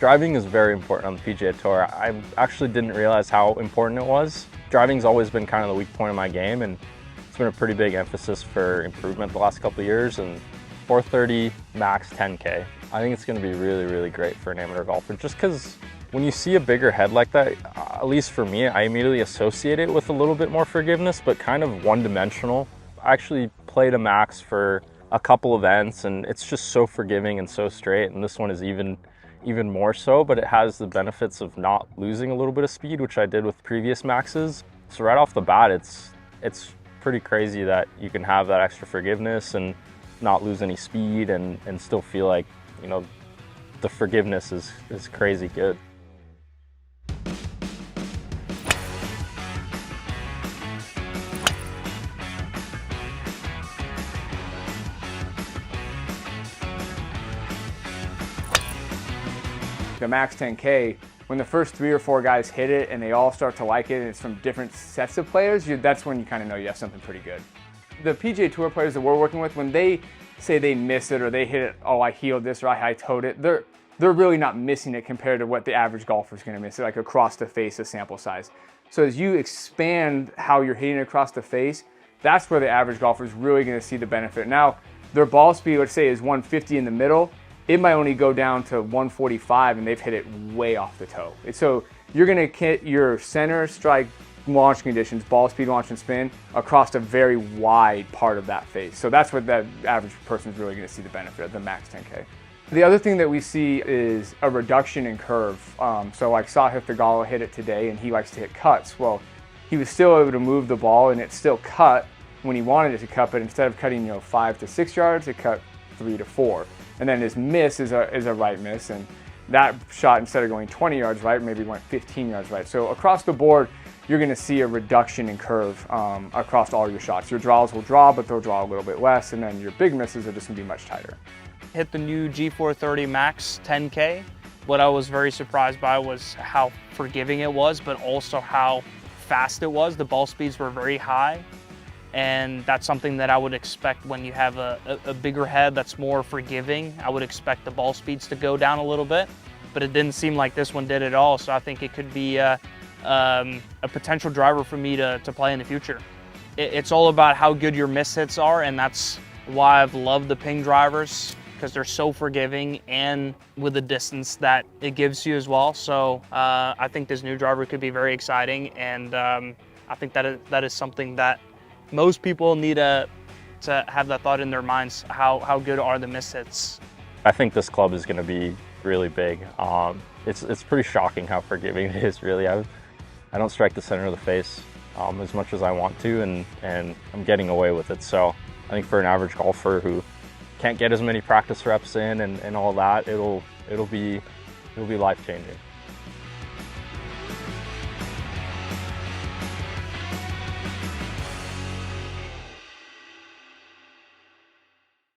Driving is very important on the PGA Tour. I actually didn't realize how important it was. Driving's always been kind of the weak point of my game, and it's been a pretty big emphasis for improvement the last couple of years. And 430 Max 10K, I think it's going to be really, really great for an amateur golfer, just because when you see a bigger head like that, at least for me, I immediately associate it with a little bit more forgiveness, but kind of one-dimensional. I actually played a Max for a couple events, and it's just so forgiving and so straight, and this one is even more so, but it has the benefits of not losing a little bit of speed, which I did with previous Maxes. So right off the bat, it's pretty crazy that you can have that extra forgiveness and not lose any speed and still feel like, you know, the forgiveness is crazy good. The Max 10K, when the first 3 or 4 guys hit it and they all start to like it and it's from different sets of players, that's when you kind of know you have something pretty good. The PGA Tour players that we're working with, when they say they miss it or they hit it, oh, I heeled this or I high-toed it, they're really not missing it compared to what the average golfer is going to miss it, like across the face of sample size. So as you expand how you're hitting across the face, that's where the average golfer is really going to see the benefit. Now, their ball speed, let's say, is 150 in the middle. It might only go down to 145 and they've hit it way off the toe. So you're gonna hit your center strike launch conditions, ball speed, launch and spin, across a very wide part of that face. So that's what that average person is really gonna see the benefit of the Max 10K. The other thing that we see is a reduction in curve. So like Sahith Theegala hit it today and he likes to hit cuts. Well, he was still able to move the ball and it still cut when he wanted it to cut, but instead of cutting 5 to 6 yards, it cut 3 to 4. And then his miss is a right miss, and that shot, instead of going 20 yards right, maybe went 15 yards right. So across the board, you're gonna see a reduction in curve across all your shots. Your draws will draw, but they'll draw a little bit less, and then your big misses are just gonna be much tighter. Hit the new G430 Max 10K. What I was very surprised by was how forgiving it was, but also how fast it was. The ball speeds were very high. And that's something that I would expect when you have a bigger head that's more forgiving. I would expect the ball speeds to go down a little bit, but it didn't seem like this one did at all. So I think it could be a potential driver for me to play in the future. It's all about how good your miss hits are, and that's why I've loved the PING drivers, because they're so forgiving and with the distance that it gives you as well. So I think this new driver could be very exciting, and I think that is something that most people need to have that thought in their minds. How good are the miss hits? I think this club is going to be really big. It's pretty shocking how forgiving it is, really. I don't strike the center of the face as much as I want to, and I'm getting away with it. So I think for an average golfer who can't get as many practice reps in and all that, it'll be life-changing.